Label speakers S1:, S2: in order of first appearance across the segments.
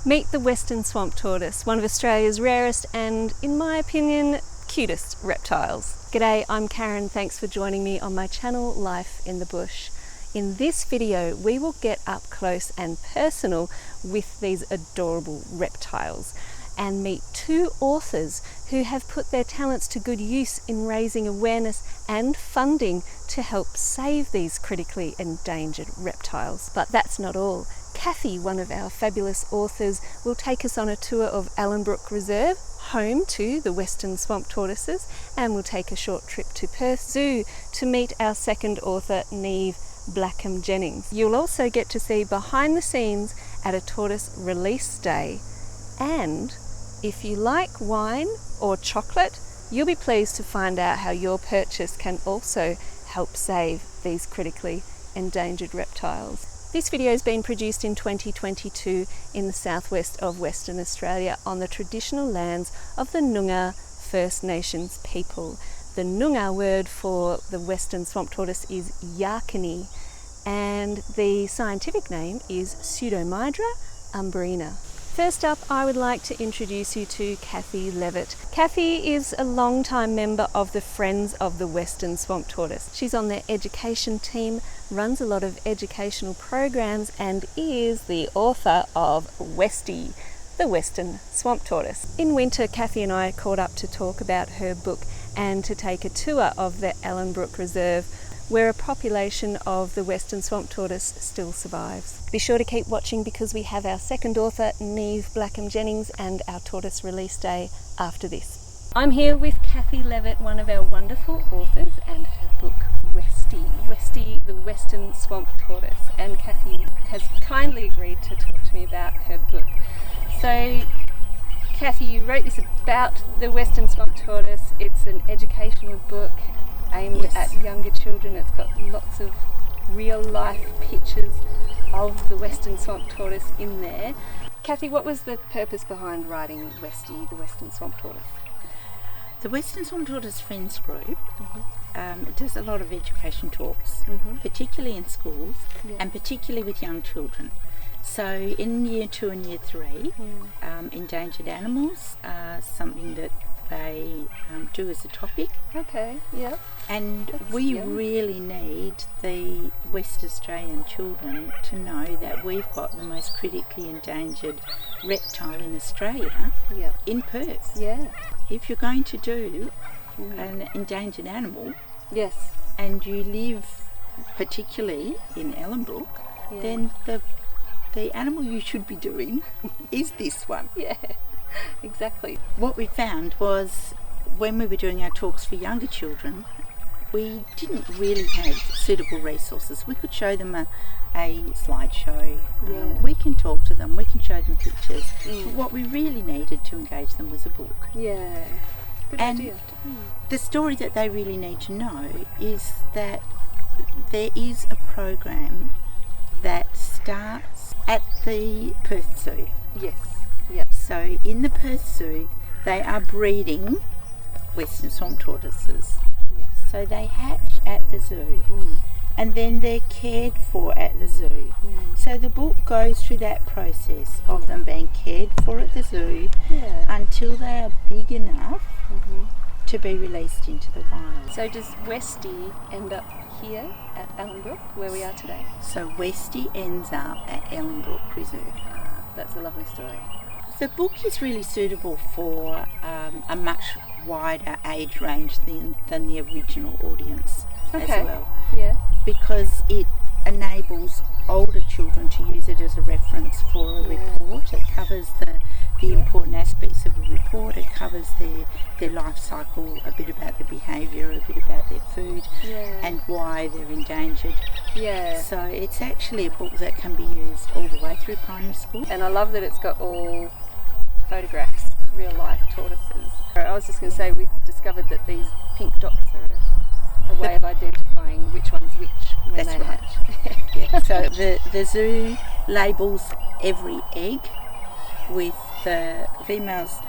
S1: Meet the Western Swamp Tortoise, one of Australia's rarest and, in my opinion, cutest reptiles. G'day, I'm Karen. Thanks for joining me on my channel, Life in the Bush. In this video, we will get up close and personal with these adorable reptiles and meet two authors who have put their talents to good use in raising awareness and funding to help save these critically endangered reptiles. But that's not all. Cathy, one of our fabulous authors, will take us on a tour of Ellenbrook Reserve, home to the Western Swamp Tortoises, and we'll take a short trip to Perth Zoo to meet our second author, Neeve, Blackham-Jennings. You'll also get to see behind the scenes at a tortoise release day. And if you like wine or chocolate, you'll be pleased to find out how your purchase can also help save these critically endangered reptiles. This video has been produced in 2022 in the southwest of Western Australia on the traditional lands of the Noongar First Nations people. The Noongar word for the Western Swamp Tortoise is Yarkiny, and the scientific name is Pseudomydra umbrina. First up, I would like to introduce you to Cathy Levett. Cathy is a long-time member of the Friends of the Western Swamp Tortoise. She's on their education team, runs a lot of educational programs, and is the author of Westie, the Western Swamp Tortoise. In winter, Cathy and I caught up to talk about her book and to take a tour of the Ellenbrook Reserve, where a population of the Western Swamp Tortoise still survives. Be sure to keep watching because we have our second author, Neeve Blackham-Jennings, and our tortoise release day after this. I'm here with Cathy Levett, one of our wonderful authors, and her book, Westie, the Western Swamp Tortoise. And Cathy has kindly agreed to talk to me about her book. So, Cathy, you wrote this about the Western Swamp Tortoise. It's an educational book aimed at younger children. It's got lots of real life pictures of the Western Swamp Tortoise in there. Cathy, what was the purpose behind writing Westie, the Western Swamp Tortoise?
S2: The Western Swamp Tortoise Friends Group does a lot of education talks, particularly in schools and particularly with young children. So in Year 2 and Year 3, endangered animals are something that they do as a topic.
S1: Okay, yeah.
S2: And we really need the West Australian children to know that we've got the most critically endangered reptile in Australia in Perth.
S1: Yeah.
S2: If you're going to do an endangered animal and you live particularly in Ellenbrook, then the animal you should be doing is this one.
S1: Yeah. Exactly.
S2: What we found was when we were doing our talks for younger children, we didn't really have suitable resources. We could show them a slideshow, we can talk to them, we can show them pictures. What we really needed to engage them was a book.
S1: Yeah, good idea.
S2: The story that they really need to know is that there is a program that starts at the Perth Zoo.
S1: Yes.
S2: So in the Perth Zoo, they are breeding Western Swamp Tortoises.
S1: Yes.
S2: So they hatch at the zoo, and then they're cared for at the zoo. So the book goes through that process of them being cared for at the zoo until they are big enough to be released into the wild.
S1: So does Westie end up here at Ellenbrook, where we are today?
S2: So Westie ends up at Ellenbrook Reserve.
S1: That's a lovely story.
S2: The book is really suitable for a much wider age range than the original audience as well.
S1: Yeah.
S2: Because it enables older children to use it as a reference for a report. It covers the important aspects of a report. It covers their life cycle, a bit about the behaviour, a bit about their food, and why they're endangered.
S1: Yeah.
S2: So it's actually a book that can be used all the way through primary school.
S1: And I love that it's got all photographs, real life tortoises. I was just going to say, we discovered that these pink dots are a way of identifying which one's which when they hatch.
S2: So the zoo labels every egg with the female's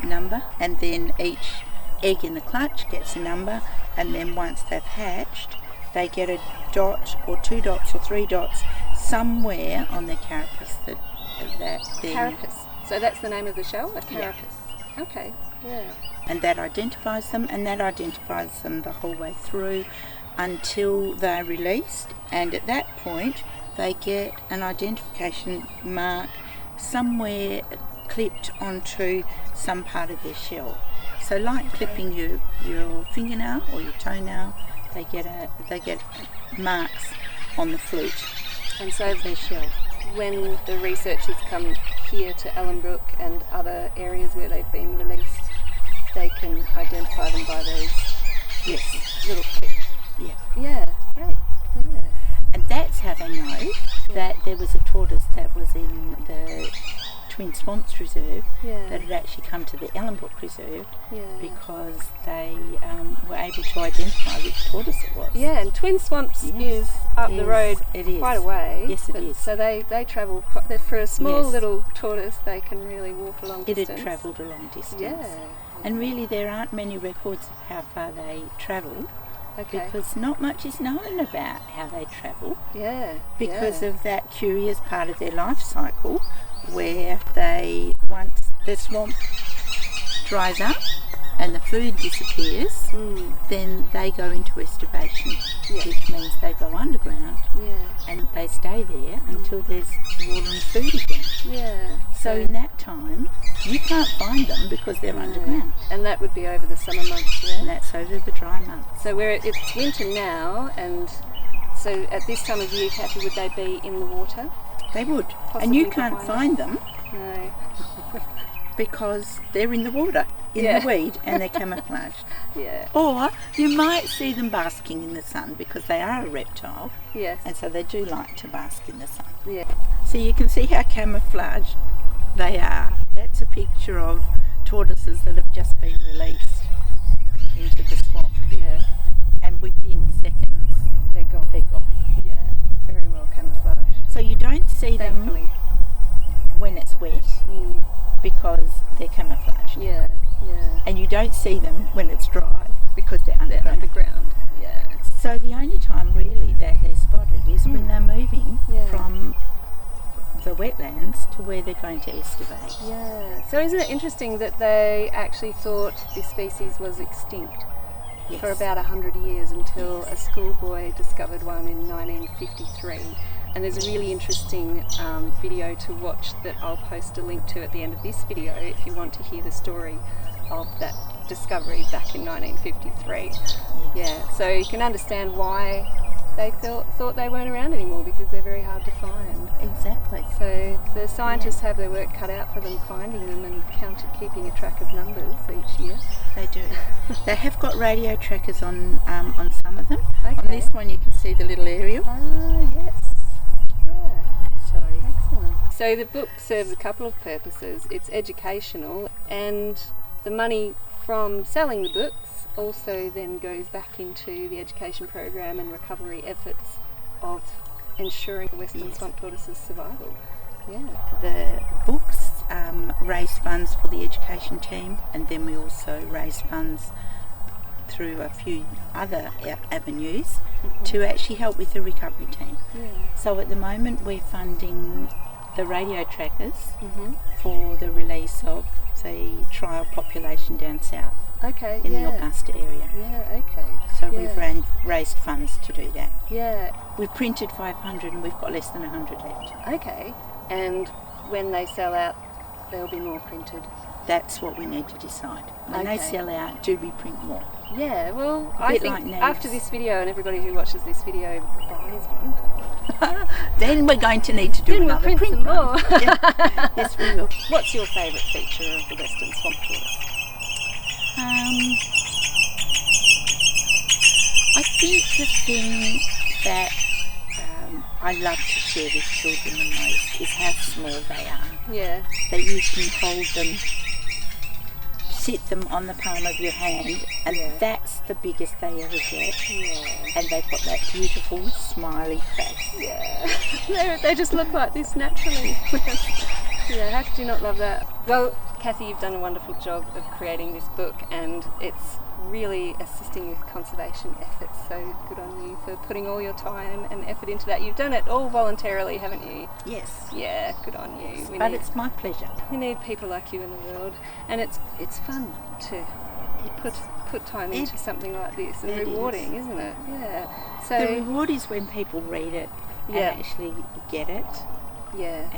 S2: number, and then each egg in the clutch gets a number, and then once they've hatched, they get a dot or 2 dots or 3 dots somewhere on their carapace that that then...
S1: Carapace. So that's the name of the shell, a carapace. Yeah. Okay, yeah.
S2: And that identifies them, the whole way through until they're released, and at that point they get an identification mark somewhere clipped onto some part of their shell. So like clipping your fingernail or your toenail, they get marks on the flute
S1: and so
S2: of their shell.
S1: When the researchers come here to Ellenbrook and other areas where they've been released, they can identify them by those little clips.
S2: Yeah.
S1: Yeah, great. Yeah.
S2: And that's how they know that there was a tortoise that was in the Twin Swamps Reserve that had actually come to the Ellenbrook Reserve because they were able to identify which tortoise it was.
S1: Yeah, and Twin Swamps is up the road quite a way.
S2: Yes, it is.
S1: So they travel quite, for a small little tortoise, they can really walk a long distance.
S2: It had travelled a long distance.
S1: Yeah.
S2: And really there aren't many records of how far they travelled.
S1: Okay.
S2: Because not much is known about how they travel.
S1: Yeah.
S2: Because of that curious part of their life cycle where once the swamp dries up and the food disappears, then they go into estivation, which means they go underground and they stay there until there's water and food again.
S1: Yeah.
S2: So in that time, you can't find them because they're underground.
S1: And that would be over the summer months, yeah?
S2: And that's over the dry months.
S1: So it's winter now, and so at this time of year, Cathy, would they be in the water?
S2: They would.
S1: Possibly
S2: and you can't find them.
S1: No.
S2: Because they're in the water, in the weed, and they're camouflaged.
S1: Yeah.
S2: Or you might see them basking in the sun because they are a reptile.
S1: Yes.
S2: And so they do like to bask in the sun.
S1: Yeah.
S2: So you can see how camouflaged they are. That's a picture of tortoises that have just been released into the swamp.
S1: Yeah.
S2: And within seconds,
S1: they're gone. Yeah. Very well camouflaged.
S2: So you don't see
S1: Thankfully.
S2: them when it's wet because they're camouflaged.
S1: Yeah. Yeah.
S2: And you don't see them when it's dry because they're underground.
S1: Yeah.
S2: So the only time really that they're spotted is when they're moving from the wetlands to where they're going to estivate.
S1: Yeah. So isn't it interesting that they actually thought this species was extinct for about 100 years until a schoolboy discovered one in 1953. And there's a really interesting video to watch that I'll post a link to at the end of this video if you want to hear the story of that discovery back in 1953. Yeah, so you can understand why they thought they weren't around anymore, because they're very hard to find.
S2: Exactly.
S1: So the scientists have their work cut out for them finding them and keeping a track of numbers each year.
S2: They do. They have got radio trackers on some of them.
S1: Okay.
S2: On this one you can see the little aerial.
S1: Ah, yes. Yeah.
S2: Sorry.
S1: Excellent. So the book serves a couple of purposes. It's educational, and the money from selling the books also then goes back into the education program and recovery efforts of ensuring the Western Swamp Tortoise's survival. Yeah.
S2: The books raise funds for the education team, and then we also raise funds through a few other avenues to actually help with the recovery team.
S1: Yeah.
S2: So at the moment we're funding the radio trackers for the release of the trial population down south.
S1: Okay.
S2: In the Augusta area.
S1: Yeah. Okay.
S2: So we've raised funds to do that.
S1: Yeah.
S2: We've printed 500 and we've got less than 100 left.
S1: Okay. And when they sell out, there'll be more printed.
S2: That's what we need to decide. When they sell out, do we print more?
S1: Yeah, well, I think
S2: like
S1: after this video and everybody who watches this video buys one,
S2: then we're going to need to do another
S1: print
S2: print
S1: some
S2: run.
S1: more.
S2: Yes, we will.
S1: What's your favourite feature of the Western Swamp Tortoise?
S2: I think the thing that I love to share with children the most is how small they are.
S1: Yeah.
S2: That you can hold them, sit them on the palm of your hand, and that's the biggest they ever get.
S1: Yeah.
S2: And they've got that beautiful smiley face.
S1: Yeah. They just look like this naturally. Yeah, how could you not love that? Well, Cathy, you've done a wonderful job of creating this book, and it's really assisting with conservation efforts. So good on you for putting all your time and effort into that. You've done it all voluntarily, haven't you?
S2: Yes.
S1: Yeah, good on you.
S2: It's my pleasure.
S1: We need people like you in the world, and it's fun to put time into something like this, and rewarding, isn't it? Yeah. So
S2: the reward is when people read it and actually get it.
S1: Yeah.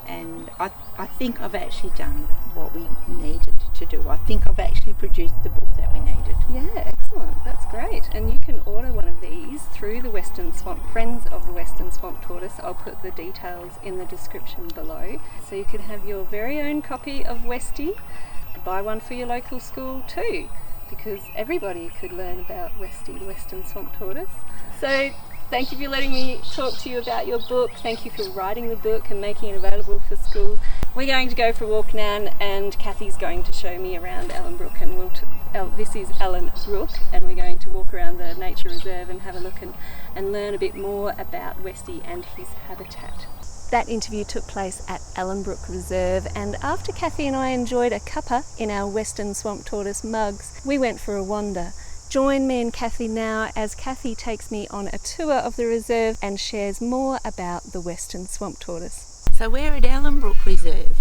S2: And I think I've actually done what we needed to do. I think I've actually produced the book that we needed.
S1: Yeah, excellent. That's great. And you can order one of these through the Western Swamp, Friends of the Western Swamp Tortoise. I'll put the details in the description below. So you can have your very own copy of Westie. Buy one for your local school too, because everybody could learn about Westie, the Western Swamp Tortoise. So thank you for letting me talk to you about your book. Thank you for writing the book and making it available for schools. We're going to go for a walk now, and Cathy's going to show me around Ellenbrook, and this is Ellenbrook, and we're going to walk around the nature reserve and have a look and learn a bit more about Westie and his habitat. That interview took place at Ellenbrook Reserve, and after Cathy and I enjoyed a cuppa in our Western Swamp Tortoise mugs, we went for a wander. Join me and Cathy now as Cathy takes me on a tour of the reserve and shares more about the Western Swamp Tortoise.
S2: So we're at Ellenbrook Reserve,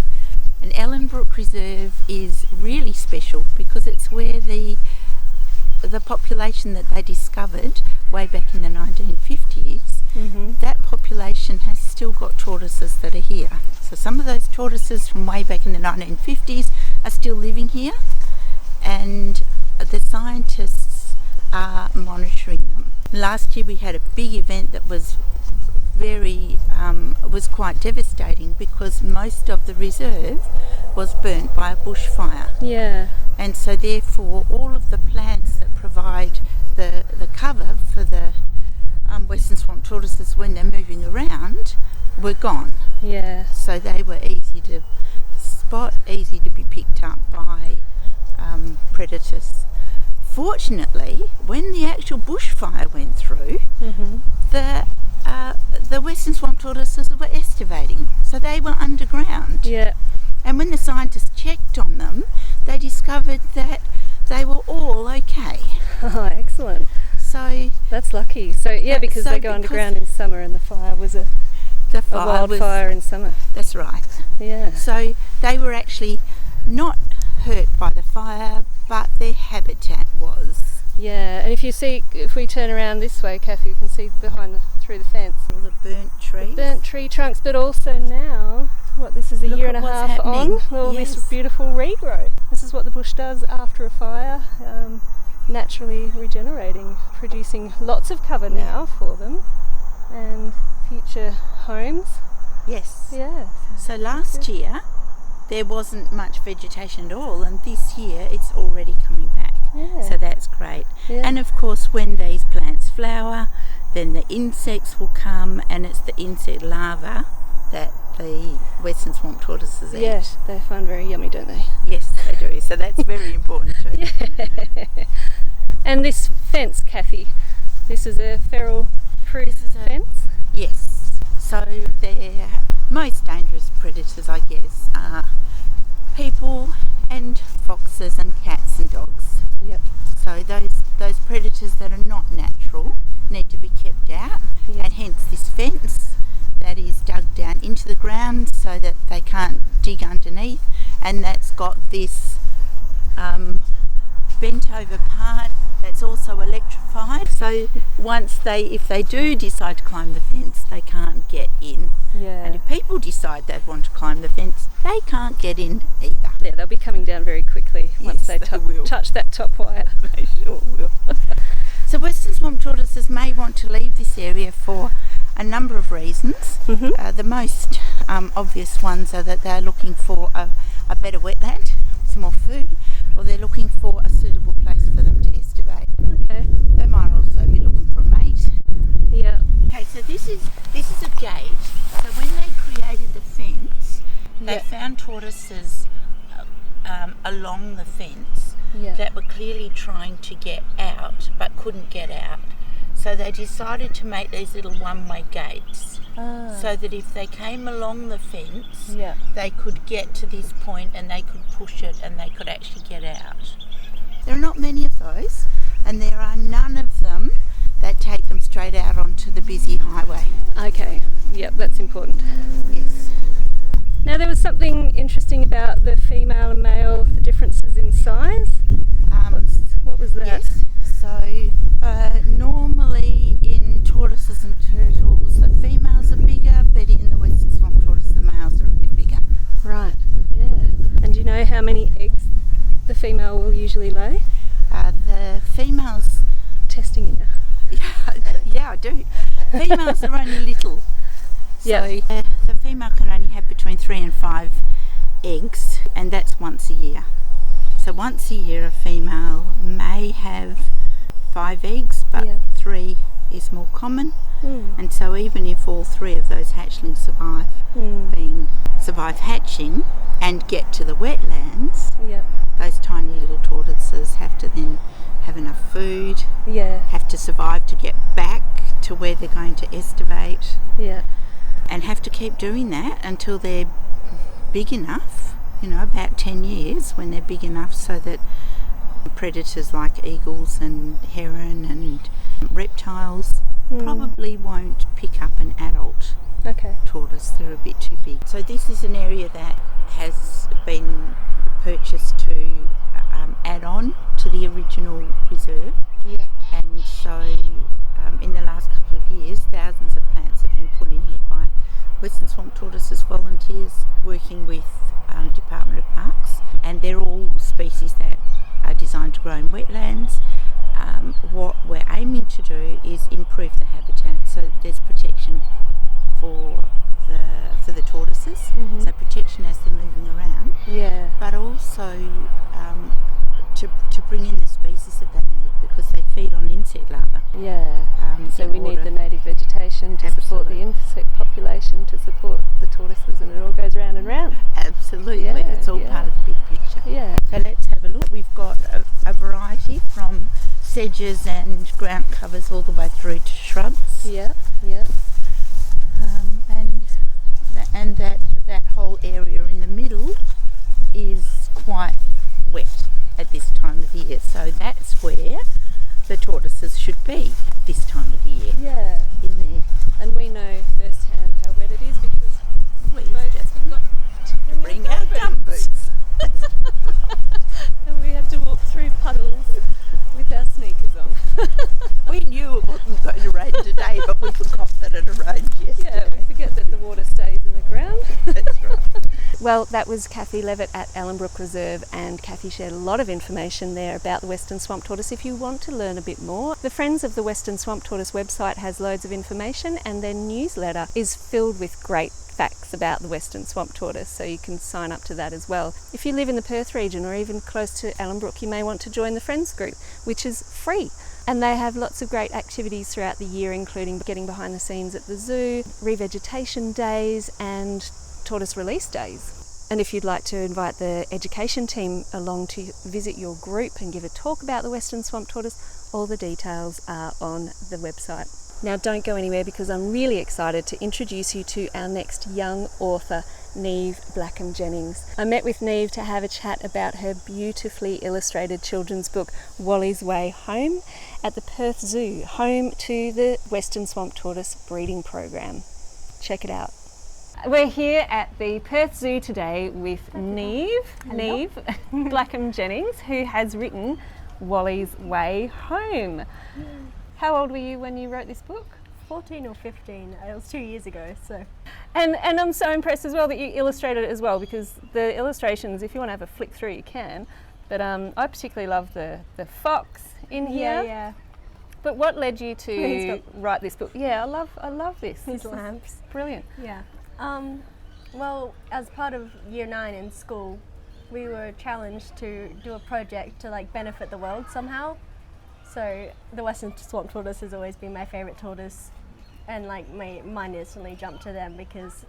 S2: and Ellenbrook Reserve is really special because it's where the population that they discovered way back in the 1950s, that population has still got tortoises that are here. So some of those tortoises from way back in the 1950s are still living here, and the scientists are monitoring them. Last year we had a big event that was was quite devastating because most of the reserve was burnt by a bushfire.
S1: Yeah.
S2: And so therefore all of the plants that provide the cover for the Western Swamp Tortoises when they're moving around were gone.
S1: Yeah.
S2: So they were easy to spot, easy to be picked up by predators. Fortunately, when the actual bushfire went through, the Western Swamp Tortoises were estivating, so they were underground.
S1: Yeah.
S2: And when the scientists checked on them, they discovered that they were all okay.
S1: Oh, excellent.
S2: So
S1: that's lucky. So yeah, because they go underground in summer, and the fire was a wildfire in summer.
S2: That's right.
S1: Yeah.
S2: So they were actually not hurt by the fire, but their habitat was.
S1: Yeah, and if we turn around this way, Cathy, you can see through the fence
S2: all the burnt trees.
S1: The burnt tree trunks, but also now, this is a year and a half on, all this beautiful regrowth. This is what the bush does after a fire, naturally regenerating, producing lots of cover now for them and future homes.
S2: Yes.
S1: Yeah.
S2: So last year there wasn't much vegetation at all, and this year it's already coming back.
S1: Yeah.
S2: So that's great.
S1: Yeah.
S2: And of course when these plants flower, then the insects will come, and it's the insect larvae that the Western Swamp Tortoises eat.
S1: Yes, they find very yummy, don't they?
S2: Yes, they do. So that's very important too.
S1: Yeah. And this fence, Cathy, this is a feral-proof fence?
S2: Yes. So their most dangerous predators, I guess, are people and foxes and cats and dogs.
S1: Yep.
S2: So those predators that are not natural need to be kept out, and hence this fence that is dug down into the ground so that they can't dig underneath, and that's got this bent over part that's also electrified. So if they do decide to climb the fence, they can't get in.
S1: Yeah.
S2: And if people decide they want to climb the fence, they can't get in either.
S1: Yeah, they'll be coming down very quickly once they touch that top wire.
S2: They sure will. So Western Swamp Tortoises may want to leave this area for a number of reasons. The most obvious ones are that they're looking for a better wetland, some more food, or they're looking for a suitable place for them to estivate.
S1: Okay.
S2: They might also be looking for a mate.
S1: Yeah.
S2: Okay, so this is a gate. So when they created the fence, they found tortoises along the fence that were clearly trying to get out but couldn't get out. So they decided to make these little one-way gates so that if they came along the fence, they could get to this point and they could push it and they could actually get out. There are not many of those, and there are none of them that take them straight out onto the busy highway.
S1: Okay, yep, that's important.
S2: Yes.
S1: Now there was something interesting about the female and male, the differences in size. What was that?
S2: Yes. So normally in tortoises and turtles, the females are bigger, but in the Western Swamp Tortoise, the males are a bit bigger.
S1: Right, yeah. And do you know how many eggs the female will usually lay?
S2: The females...
S1: Testing you now.
S2: Yeah, I do. Females are only little.
S1: Yeah.
S2: So the female can only have between 3 and 5 eggs, and that's once a year. So once a year a female may have 5 eggs, but 3 is more common. And so even if all 3 of those hatchlings survive hatching and get to the wetlands, those tiny little tortoises have to then have enough food, have to survive to get back to where they're going to estivate, and have to keep doing that until they're big enough, about 10 years, when they're big enough so that predators like eagles and heron and reptiles probably won't pick up an adult tortoise. They're a bit too big. So this is an area that has been purchased to add on to the original reserve, and so in the last couple of years thousands of plants have been put in here by Western Swamp Tortoises volunteers working with Department of Parks, and they're all species that are designed to grow in wetlands. What we're aiming to do is improve the habitat, so there's protection for the tortoises, so protection as they're moving around, but also to bring in the species that they need, because they feed on insect larvae.
S1: So we need the native vegetation to support the insect population, to support the tortoises, and it all goes round and round.
S2: Absolutely, it's all part of the big picture. So let's have a look. We've got a variety from sedges and ground covers all the way through to shrubs. And that whole area in the middle is quite wet at this time of the year, so that's where the tortoises should be at this time of the year. In there.
S1: And we know firsthand how wet it is because
S2: we just forgot to bring our gumboots.
S1: And we had to walk through puddles with our sneakers on.
S2: We knew it wasn't going to rain today, but we forgot that it had rained yesterday.
S1: We forget that the water stays in the ground.
S2: That's right.
S1: Well, that was Cathy Levett at Ellenbrook Reserve, and Cathy shared a lot of information there about the Western Swamp Tortoise. If you want to learn a bit more, the Friends of the Western Swamp Tortoise website has loads of information, and their newsletter is filled with great facts about the Western Swamp Tortoise, so you can sign up to that as well. If you live in the Perth region or even close to Ellenbrook, you may want to join the Friends group, which is free. And they have lots of great activities throughout the year, including getting behind the scenes at the zoo, revegetation days and tortoise release days. And if you'd like to invite the education team along to visit your group and give a talk about the Western Swamp Tortoise, all the details are on the website. Now don't go anywhere, because I'm really excited to introduce you to our next young author, Neeve Blackham-Jennings. I met with Neeve to have a chat about her beautifully illustrated children's book, Wally's Way Home, at the Perth Zoo, home to the Western Swamp Tortoise breeding program. Check it out. We're here at the Perth Zoo today with Neeve Blackham-Jennings, who has written Wally's Way Home. How old were you when you wrote this book?
S3: 14 or 15. It was 2 years ago. So.
S1: And I'm so impressed as well that you illustrated it as well, because the illustrations, if you want to have a flick through, you can. But I particularly love the fox in here.
S3: Yeah.
S1: But what led you to write this book? Yeah, I love this.
S3: These lamps.
S1: Brilliant.
S3: Yeah. Well, as part of Year 9 in school, we were challenged to do a project to benefit the world somehow. So the Western Swamp Tortoise has always been my favourite tortoise, and my mind instantly jumped to them because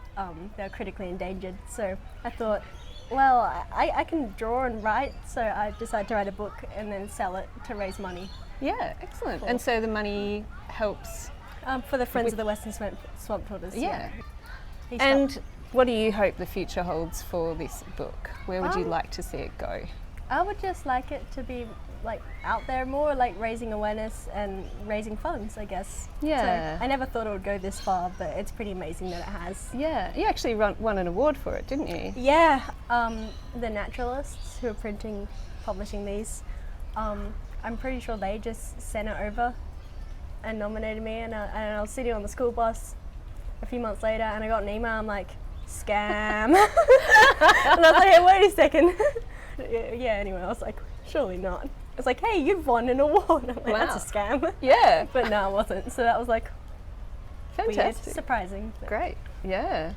S3: they're critically endangered. So I thought, well, I can draw and write, so I decided to write a book and then sell it to raise money.
S1: Yeah, excellent. And so the money helps
S3: for the Friends of the Western Swamp Tortoise.
S1: Yeah. And what do you hope the future holds for this book? Where would you like to see it go?
S3: I would just like it to be like out there more, like raising awareness and raising funds, I guess.
S1: Yeah.
S3: So I never thought it would go this far, but it's pretty amazing that it has.
S1: Yeah, you actually won an award for it, didn't you?
S3: Yeah, the naturalists who are publishing these, I'm pretty sure they just sent it over and nominated me, and I was sitting on the school bus a few months later and I got an email, I'm like, scam. And I was like, hey, wait a second. Yeah, anyway, I was like, surely not. It's like, hey, you've won an award. I'm like,
S1: Wow.
S3: that's a scam.
S1: Yeah.
S3: But no, it wasn't. So that was like
S1: Fantastic.
S3: weird, surprising. But
S1: Great. Yeah.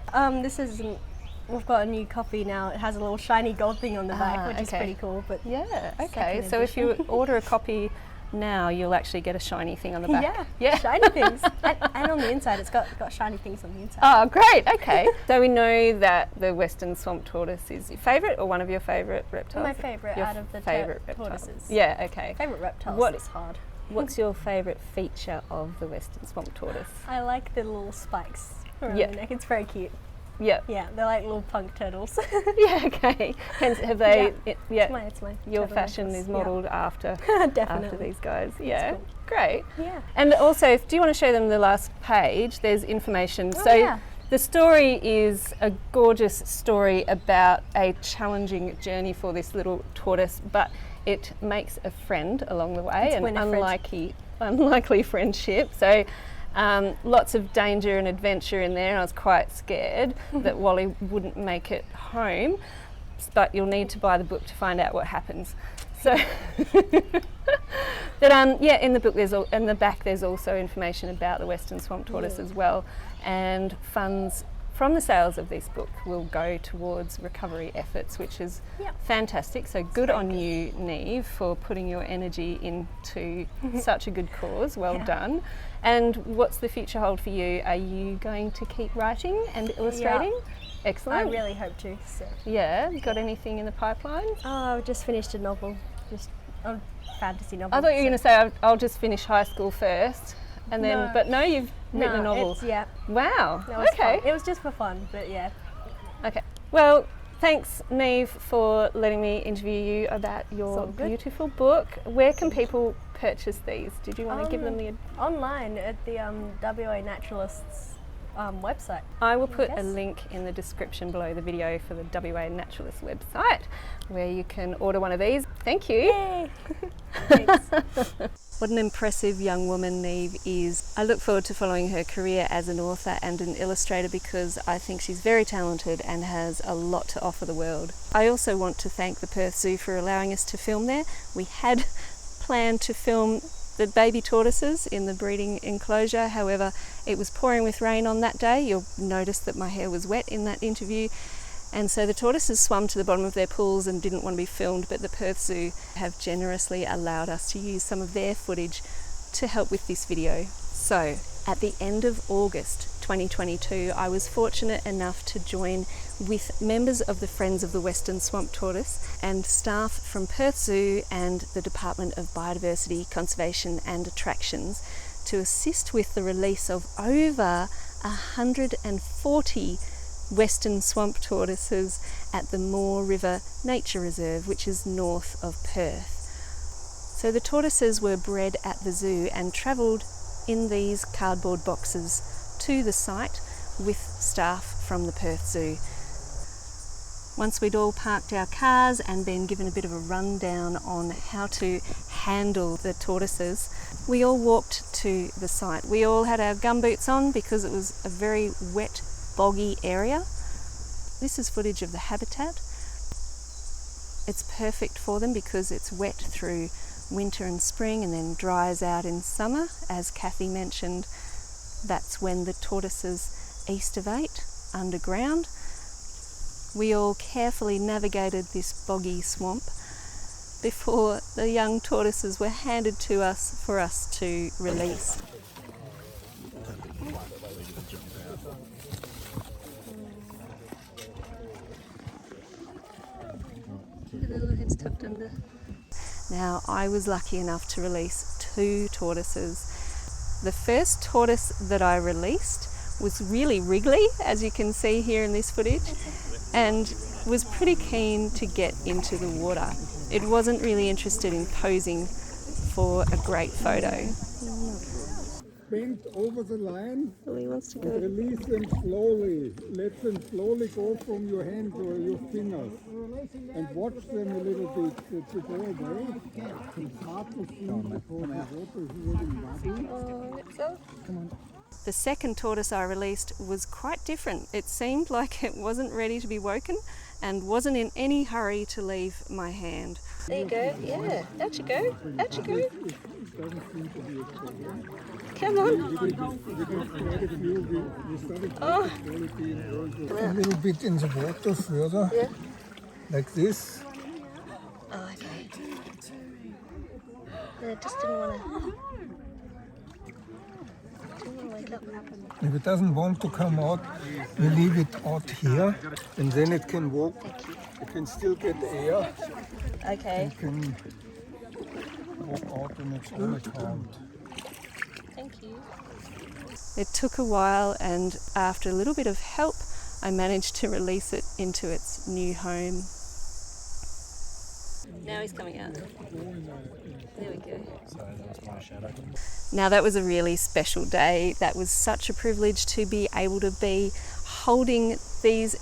S3: We've got a new copy now. It has a little shiny gold thing on the back, which is
S1: okay.
S3: pretty cool. But
S1: Yeah. Okay.
S3: Second
S1: So if you
S3: edition.
S1: order a copy now, you'll actually get a shiny thing on the back.
S3: yeah, shiny things. And on the inside, it's got shiny things on the inside.
S1: Oh, great. Okay. So we know that the Western Swamp Tortoise is your favourite, or one of your favourite reptiles?
S3: My favourite
S1: Your
S3: out of the
S1: favourite
S3: tortoises.
S1: Yeah. Okay.
S3: Favourite reptiles
S1: What-
S3: is hard.
S1: What's your favourite feature of the Western Swamp Tortoise?
S3: I like the little spikes around
S1: Yeah.
S3: the neck. It's very cute.
S1: Yeah.
S3: Yeah, they're like little punk turtles.
S1: Yeah. Okay. Hence, have they? Yeah.
S3: It's my
S1: Your
S3: turtle
S1: fashion
S3: necklace.
S1: is modelled after
S3: Definitely.
S1: after these guys. Yeah.
S3: cool.
S1: Great.
S3: Yeah.
S1: And also, do you want to show them the last page? There's information.
S3: Oh,
S1: So
S3: yeah.
S1: the story is a gorgeous story about a challenging journey for this little tortoise, but it makes a friend along the way,
S3: It's
S1: an
S3: Winifred.
S1: unlikely friendship. So lots of danger and adventure in there. I was quite scared that Wally wouldn't make it home, but you'll need to buy the book to find out what happens. So, but yeah, in the book in the back there's also information about the Western Swamp Tortoise as well, and funds from the sales of this book will go towards recovery efforts, which is fantastic. So good on you, Neeve, for putting your energy into such a good cause. Well done. And what's the future hold for you? Are you going to keep writing and illustrating? Excellent.
S3: I really hope to. So.
S1: Yeah, got anything in the pipeline?
S3: Oh, I've just finished a novel. Just a fantasy novel.
S1: I thought you were going to say I'll just finish high school first, and then.
S3: No.
S1: But no, you've written a novel. Wow.
S3: That was
S1: Okay.
S3: fun. It was just for fun, but yeah.
S1: Okay. Well, thanks, Neeve, for letting me interview you about
S3: all
S1: your
S3: good.
S1: beautiful book. Where can people purchase these? Did you want to give them the?
S3: Online at the WA Naturalists website.
S1: I will put a
S3: Yes.
S1: link in the description below the video for the WA Naturalist website, where you can order one of these. Thank you.
S3: Yay! Thanks.
S1: What an impressive young woman Neeve is. I look forward to following her career as an author and an illustrator because I think she's very talented and has a lot to offer the world. I also want to thank the Perth Zoo for allowing us to film there. We had planned to film the baby tortoises in the breeding enclosure, however it was pouring with rain on that day. You'll notice that my hair was wet in that interview. And so the tortoises swam to the bottom of their pools and didn't want to be filmed, but the Perth Zoo have generously allowed us to use some of their footage to help with this video. So, at the end of August 2022, I was fortunate enough to join with members of the Friends of the Western Swamp Tortoise and staff from Perth Zoo and the Department of Biodiversity, Conservation and Attractions to assist with the release of over 140 Western Swamp Tortoises at the Moore River Nature Reserve, which is north of Perth. So the tortoises were bred at the zoo and travelled in these cardboard boxes to the site with staff from the Perth Zoo. Once we'd all parked our cars and been given a bit of a rundown on how to handle the tortoises, we all walked to the site. We all had our gumboots on because it was a very wet, boggy area. This is footage of the habitat. It's perfect for them because it's wet through winter and spring and then dries out in summer. As Cathy mentioned, that's when the tortoises estivate underground. We all carefully navigated this boggy swamp before the young tortoises were handed to us for us to release. The little head's tucked under. Now, I was lucky enough to release 2 tortoises. The first tortoise that I released was really wriggly, as you can see here in this footage, and was pretty keen to get into the water. It wasn't really interested in posing for a great photo.
S4: Bend over the line
S1: Oh, he wants to
S4: and
S1: go.
S4: release them slowly. Let them slowly go from your hand or your fingers. And watch them a little bit to go away. It's hard to see because the water is really muddy. Come on.
S1: The second tortoise I released was quite different. It seemed like it wasn't ready to be woken and wasn't in any hurry to leave my hand. There you go, yeah, out you go, out you go.
S4: It doesn't seem to be a problem.
S1: Come on.
S4: We did quite a few. We studied
S1: Oh.
S4: quality and also a little bit in the water further,
S1: Yeah.
S4: like this.
S1: Oh, okay. Yeah, just didn't want to wake up.
S4: If it doesn't want to come out, we leave it out here, and then it can walk. It can still get air.
S1: Okay.
S4: It can walk out on its own account.
S1: Thank you. It took a while, and after a little bit of help, I managed to release it into its new home. Now he's coming out. There we go.
S5: Sorry, that was my shadow.
S1: Now that was a really special day. That was such a privilege to be able to be holding these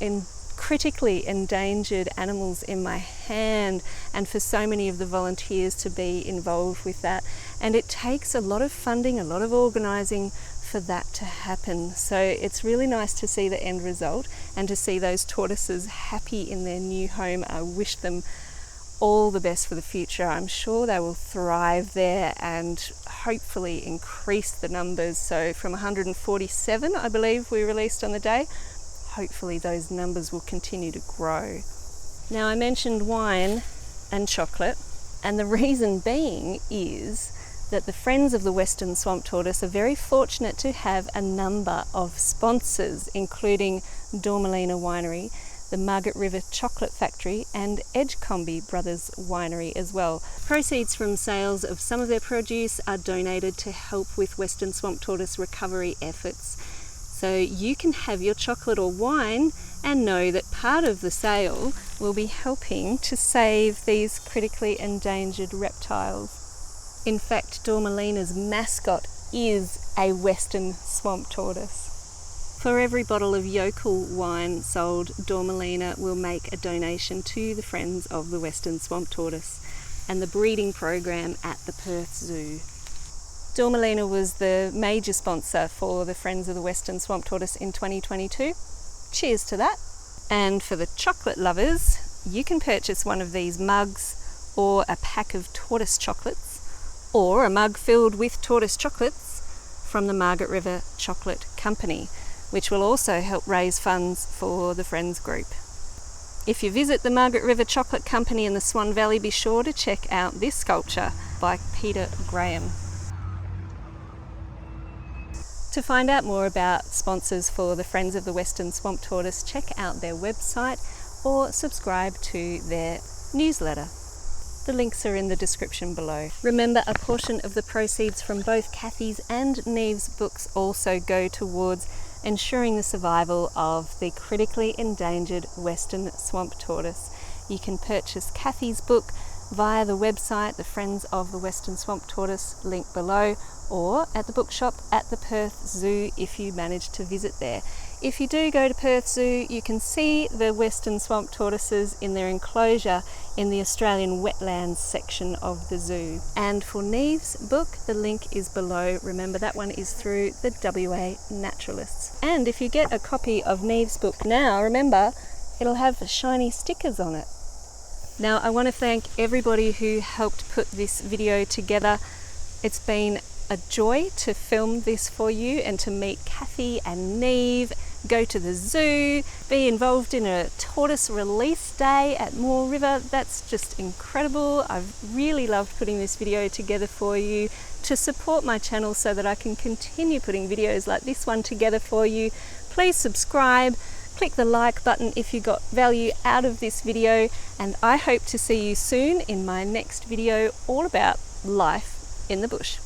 S1: critically endangered animals in my hand, and for so many of the volunteers to be involved with that. And it takes a lot of funding, a lot of organising for that to happen. So it's really nice to see the end result and to see those tortoises happy in their new home. I wish them all the best for the future. I'm sure they will thrive there and hopefully increase the numbers. So from 147, I believe we released on the day, hopefully those numbers will continue to grow. Now I mentioned wine and chocolate, and the reason being is that the Friends of the Western Swamp Tortoise are very fortunate to have a number of sponsors, including Dormalina Winery, the Margaret River Chocolate Factory and Edgecombe Brothers Winery as well. Proceeds from sales of some of their produce are donated to help with Western Swamp Tortoise recovery efforts. So you can have your chocolate or wine and know that part of the sale will be helping to save these critically endangered reptiles. In fact, Dormalina's mascot is a Western Swamp Tortoise. For every bottle of yokel wine sold, Dormalina will make a donation to the Friends of the Western Swamp Tortoise and the breeding program at the Perth Zoo. Dormalina was the major sponsor for the Friends of the Western Swamp Tortoise in 2022. Cheers to that. And for the chocolate lovers, you can purchase one of these mugs or a pack of tortoise chocolates or a mug filled with tortoise chocolates from the Margaret River Chocolate Company, which will also help raise funds for the Friends group. If you visit the Margaret River Chocolate Company in the Swan Valley, be sure to check out this sculpture by Peter Graham. To find out more about sponsors for the Friends of the Western Swamp Tortoise, check out their website or subscribe to their newsletter. The links are in the description below. Remember, a portion of the proceeds from both Cathy's and Neeve's books also go towards ensuring the survival of the critically endangered Western Swamp Tortoise. You can purchase Cathy's book via the website, the Friends of the Western Swamp Tortoise, link below, or at the bookshop at the Perth Zoo if you manage to visit there. If you do go to Perth Zoo, you can see the Western Swamp Tortoises in their enclosure in the Australian wetlands section of the zoo. And for Neeve's book, the link is below. Remember, that one is through the WA Naturalists. And if you get a copy of Neeve's book now, remember, it'll have shiny stickers on it. Now, I want to thank everybody who helped put this video together. It's been a joy to film this for you and to meet Cathy and Neeve, go to the zoo, be involved in a tortoise release day at Moore River. That's just incredible. I've really loved putting this video together for you to support my channel so that I can continue putting videos like this one together for you. Please subscribe, click the like button if you got value out of this video, and I hope to see you soon in my next video all about life in the bush.